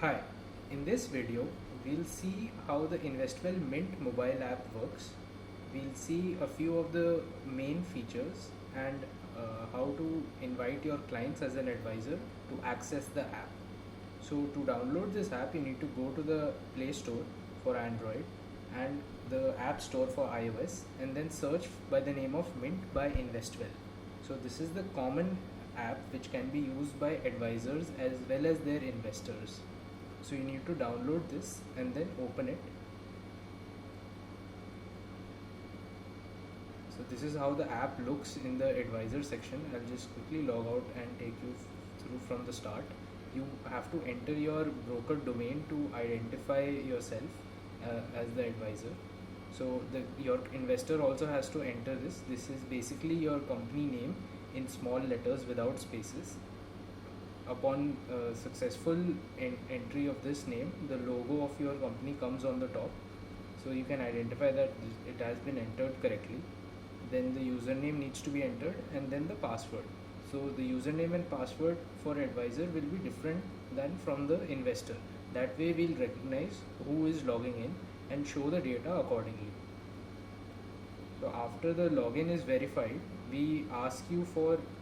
Hi, in this video we'll see how the Investwell Mint mobile app works. We'll see a few of the main features and how to invite your clients as an advisor to access the app. So to download this app you need to go to the Play Store for Android and the App Store for iOS and then search by the name of Mint by Investwell. So this is the common app which can be used by advisors as well as their investors. So you need to download this and then open it. So this is how the app looks in the advisor section. I'll just quickly log out and take you through from the start. You have to enter your broker domain to identify yourself as the advisor. So your investor also has to enter this. This is basically your company name in small letters without spaces. Upon successful entry of this name, the logo of your company comes on the top, so you can identify that it has been entered correctly. Then the username needs to be entered and then the password. So the username and password for advisor will be different than from the investor. That way we'll recognize who is logging in and show the data accordingly. So after the login is verified, we ask you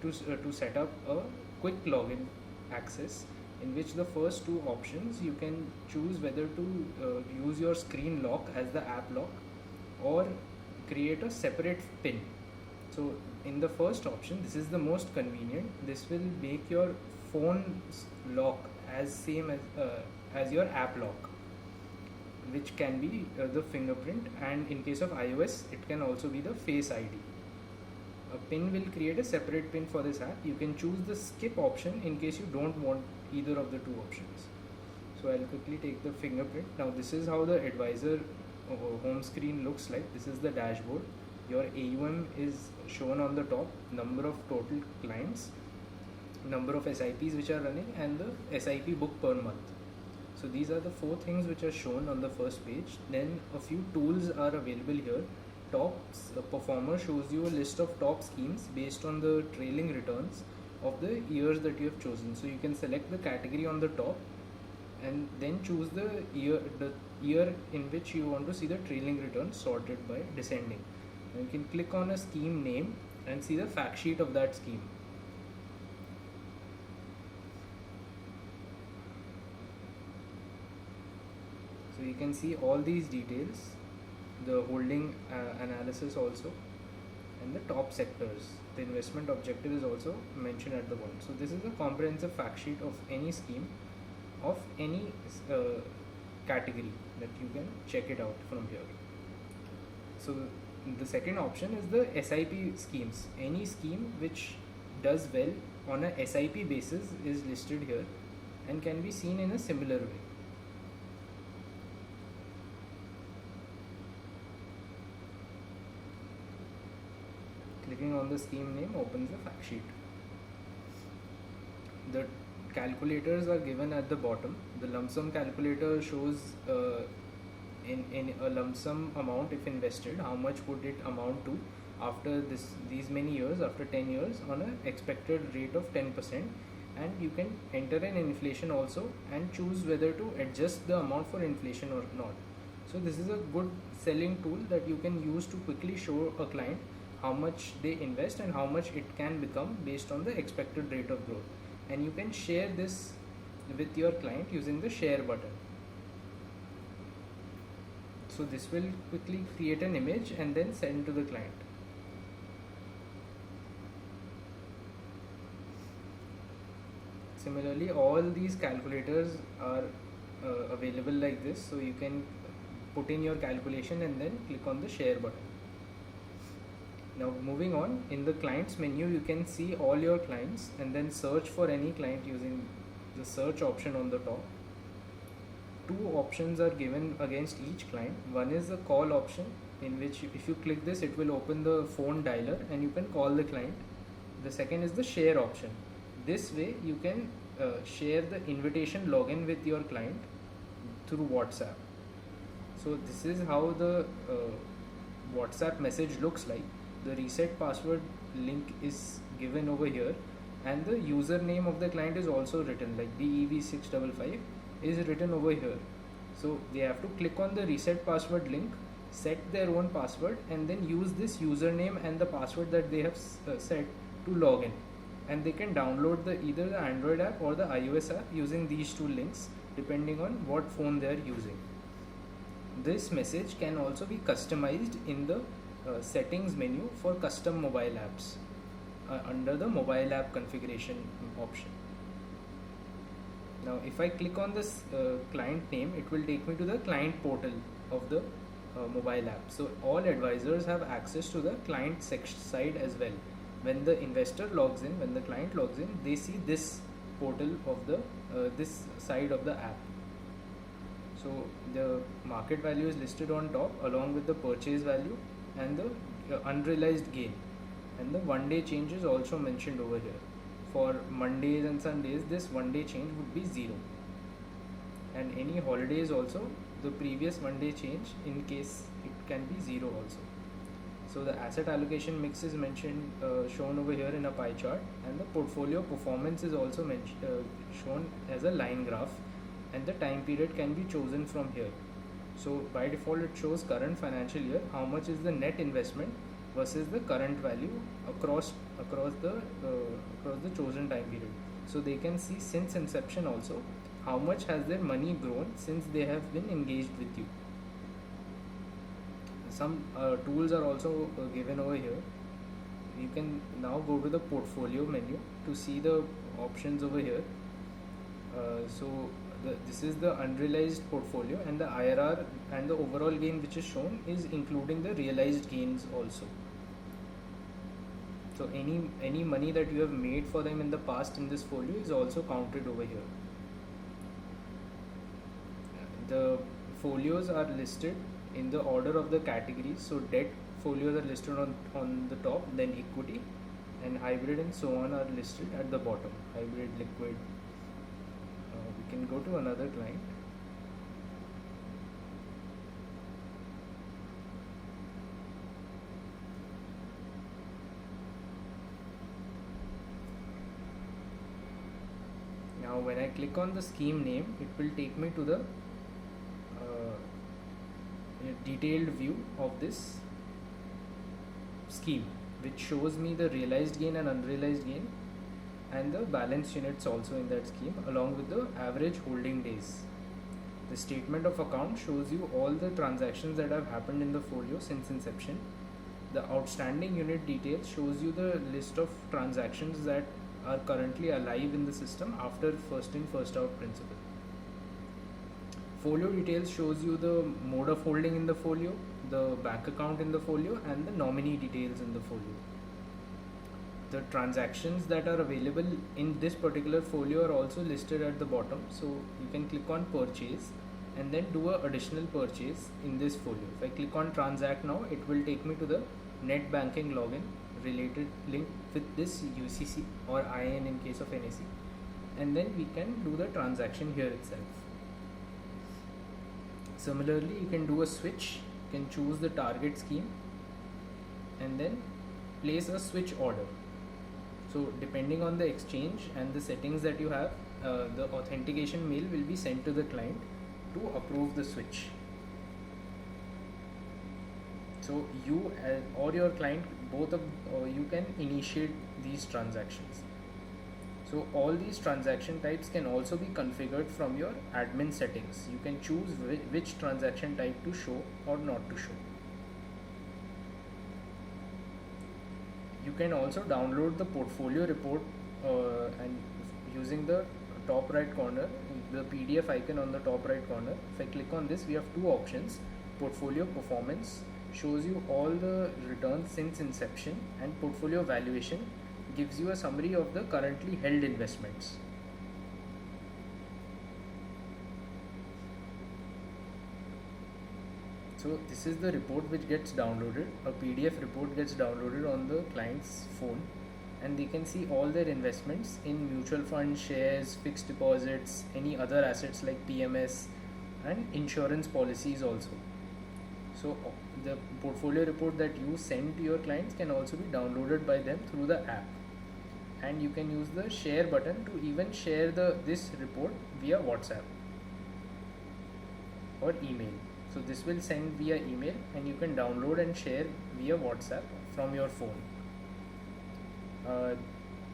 to set up a quick login access, in which the first two options you can choose whether to use your screen lock as the app lock or create a separate pin. So in the first option, this is the most convenient. This will make your phone lock as same as your app lock, which can be the fingerprint, and in case of iOS it can also be the Face ID. A pin will create a separate pin for this app. You can choose the skip option in case you don't want either of the two options. So I'll quickly take the fingerprint. Now this is how the advisor home screen looks like. This is the dashboard. Your AUM is shown on the top, number of total clients, number of SIPs which are running, and the SIP book per month. So these are the four things which are shown on the first page. Then a few tools are available here. Top performer shows you a list of top schemes based on the trailing returns of the years that you have chosen. So you can select the category on the top and then choose the year in which you want to see the trailing returns sorted by descending. And you can click on a scheme name and see the fact sheet of that scheme. So you can see all these details, the holding analysis also, and the top sectors. The investment objective is also mentioned at the bottom. So this is a comprehensive fact sheet of any scheme of any category that you can check it out from here. So the second option is the SIP schemes. Any scheme which does well on a SIP basis is listed here and can be seen in a similar way. Clicking on the scheme name opens the fact sheet. The calculators are given at the bottom. The lump sum calculator shows in a lump sum amount, if invested, how much would it amount to after these many years, after 10 years, on an expected rate of 10%. And you can enter an inflation also and choose whether to adjust the amount for inflation or not. So this is a good selling tool that you can use to quickly show a client how much they invest and how much it can become based on the expected rate of growth. And you can share this with your client using the share button. So this will quickly create an image and then send to the client. Similarly, all these calculators are available like this, so you can put in your calculation and then click on the share button. Now moving on, in the clients menu you can see all your clients and then search for any client using the search option on the top. Two options are given against each client. One is the call option, in which if you click this it will open the phone dialer and you can call the client. The second is the share option. This way you can share the invitation login with your client through WhatsApp. So this is how the WhatsApp message looks like. The reset password link is given over here, and the username of the client is also written like BEV655, is written over here. So they have to click on the reset password link, set their own password, and then use this username and the password that they have set to log in. And they can download either the Android app or the iOS app using these two links depending on what phone they are using. This message can also be customized in the settings menu for custom mobile apps under the mobile app configuration option. Now if I click on this client name, it will take me to the client portal of the mobile app. So all advisors have access to the client side as well. When the investor logs in, when the client logs in, they see this portal of the this side of the app. So the market value is listed on top along with the purchase value and the unrealized gain, and the 1 day change is also mentioned over here. For Mondays and Sundays, this 1 day change would be 0, and any holidays also, the previous 1 day change in case it can be 0 also. So the asset allocation mix is mentioned, shown over here in a pie chart, and the portfolio performance is also shown as a line graph, and the time period can be chosen from here. So by default it shows current financial year, how much is the net investment versus the current value across the chosen time period. So they can see since inception also how much has their money grown since they have been engaged with you. Some tools are also given over here. You can now go to the portfolio menu to see the options over here. This is the unrealized portfolio, and the IRR and the overall gain which is shown is including the realized gains also. So any money that you have made for them in the past in this folio is also counted over here. The folios are listed in the order of the categories. So debt folios are listed on the top, then equity, and hybrid and so on are listed at the bottom. Hybrid, liquid. We can go to another client. Now when I click on the scheme name, it will take me to the detailed view of this scheme, which shows me the realized gain and unrealized gain and the balance units also in that scheme, along with the average holding days. The statement of account shows you all the transactions that have happened in the folio since inception. The outstanding unit details shows you the list of transactions that are currently alive in the system after first in first out principle. Folio details shows you the mode of holding in the folio, the bank account in the folio, and the nominee details in the folio. The transactions that are available in this particular folio are also listed at the bottom. So you can click on purchase and then do an additional purchase in this folio. If I click on transact now, it will take me to the net banking login related link with this UCC or IN in case of NAC, and then we can do the transaction here itself. Similarly, you can do a switch. You can choose the target scheme and then place a switch order. So depending on the exchange and the settings that you have, the authentication mail will be sent to the client to approve the switch. So you or your client, both of you can initiate these transactions. So all these transaction types can also be configured from your admin settings. You can choose which transaction type to show or not to show. You can also download the portfolio report and using the top right corner, the PDF icon on the top right corner. If I click on this, we have two options. Portfolio performance shows you all the returns since inception, and portfolio valuation gives you a summary of the currently held investments. So this is the report which gets downloaded. A PDF report gets downloaded on the client's phone, and they can see all their investments in mutual funds, shares, fixed deposits, any other assets like PMS, and insurance policies also. So the portfolio report that you send to your clients can also be downloaded by them through the app, and you can use the share button to even share this report via WhatsApp. or email. So this will send via email, and you can download and share via WhatsApp from your phone. uh,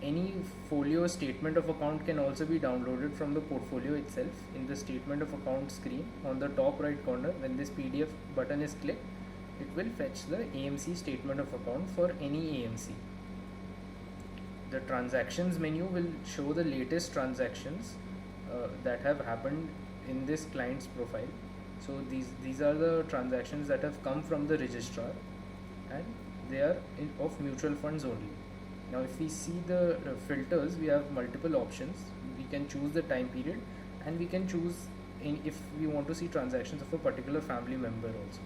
any folio statement of account can also be downloaded from the portfolio itself. In the statement of account screen on the top right corner, when this PDF button is clicked, it will fetch the AMC statement of account for any AMC. The transactions menu will show the latest transactions that have happened in this client's profile. So these are the transactions that have come from the registrar, and they are of mutual funds only. Now if we see the filters, we have multiple options. We can choose the time period, and we can choose if we want to see transactions of a particular family member also.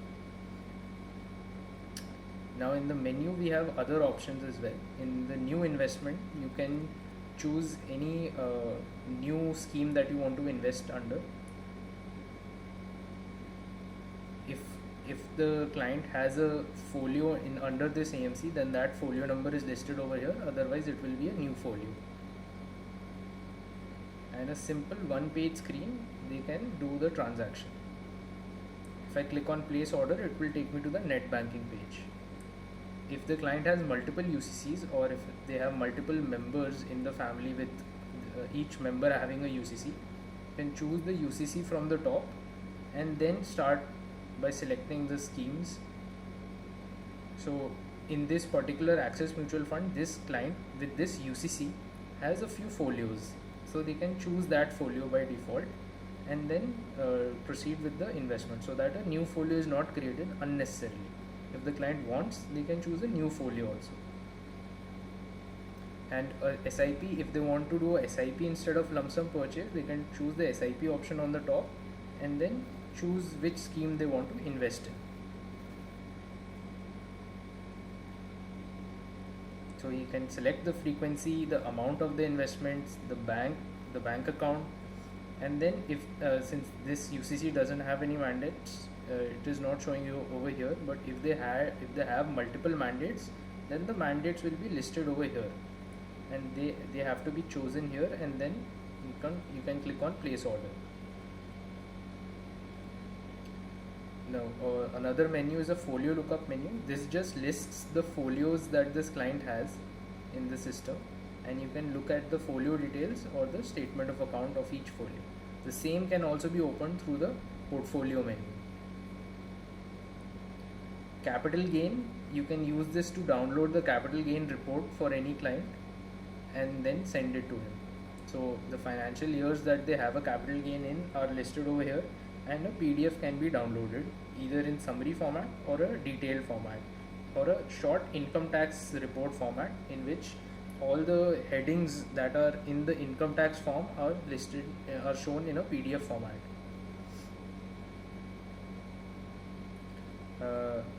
Now in the menu we have other options as well. In the new investment, you can choose any new scheme that you want to invest under. If the client has a folio in under this AMC, then that folio number is listed over here, otherwise it will be a new folio. And a simple one-page screen, they can do the transaction. If I click on place order, it will take me to the net banking page. If the client has multiple UCCs, or if they have multiple members in the family with each member having a UCC, you can choose the UCC from the top and then start by selecting the schemes. So in this particular Axis Mutual Fund, this client with this UCC has a few folios, so they can choose that folio by default and then proceed with the investment, so that a new folio is not created unnecessarily. If the client wants, they can choose a new folio also. And SIP, if they want to do a SIP instead of lump sum purchase, they can choose the SIP option on the top and then choose which scheme they want to invest in. So you can select the frequency, the amount of the investments, the bank account, and then if since this UCC doesn't have any mandates, it is not showing you over here, but if they have multiple mandates, then the mandates will be listed over here, and they have to be chosen here, and then you can click on place order. Now another menu is a folio lookup menu. This just lists the folios that this client has in the system, and you can look at the folio details or the statement of account of each folio. The same can also be opened through the portfolio menu. Capital gain, you can use this to download the capital gain report for any client and then send it to him. So the financial years that they have a capital gain in are listed over here, and a PDF can be downloaded either in summary format or a detailed format or a short income tax report format, in which all the headings that are in the income tax form are listed, are shown in a PDF format.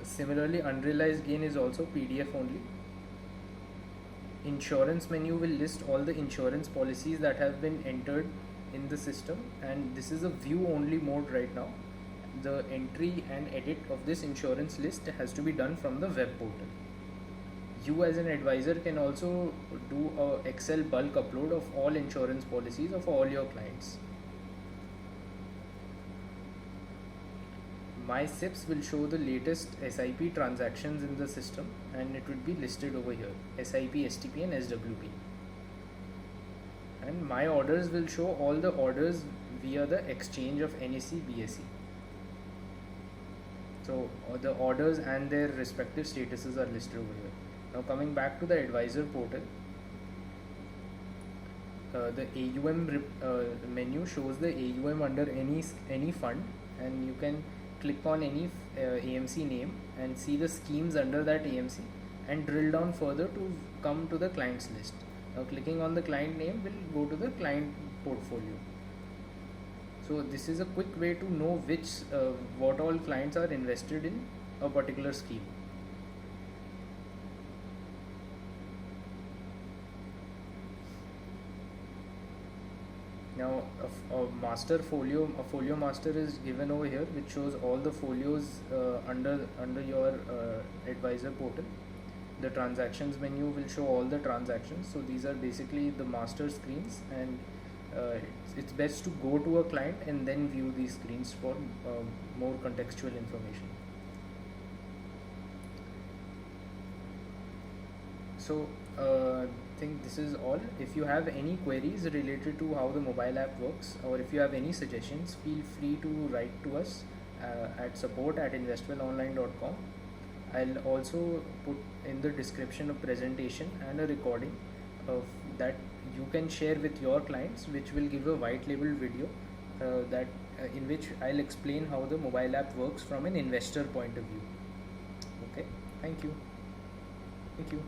Similarly, unrealized gain is also PDF only. Insurance menu will list all the insurance policies that have been entered in the system, and this is a view only mode right now. The entry and edit of this insurance list has to be done from the web portal. You as an advisor can also do a Excel bulk upload of all insurance policies of all your clients. My SIPs will show the latest SIP transactions in the system, and it would be listed over here: SIP, STP and SWP. And my orders will show all the orders via the exchange of NSE, BSE. So the orders and their respective statuses are listed over here. Now coming back to the advisor portal, the AUM menu shows the AUM under any fund, and you can click on any AMC name and see the schemes under that AMC and drill down further to come to the client's list. Now clicking on the client name will go to the client portfolio. So this is a quick way to know what all clients are invested in a particular scheme. Now a folio master is given over here, which shows all the folios under your advisor portal. The transactions menu will show all the transactions. So these are basically the master screens, and It's best to go to a client and then view these screens for more contextual information. So I think this is all. If you have any queries related to how the mobile app works, or if you have any suggestions, feel free to write to us at support@investwellonline.com. I'll also put in the description a presentation and a recording of that you can share with your clients, which will give a white labeled video that in which I'll explain how the mobile app works from an investor point of view. Okay, thank you. Thank you.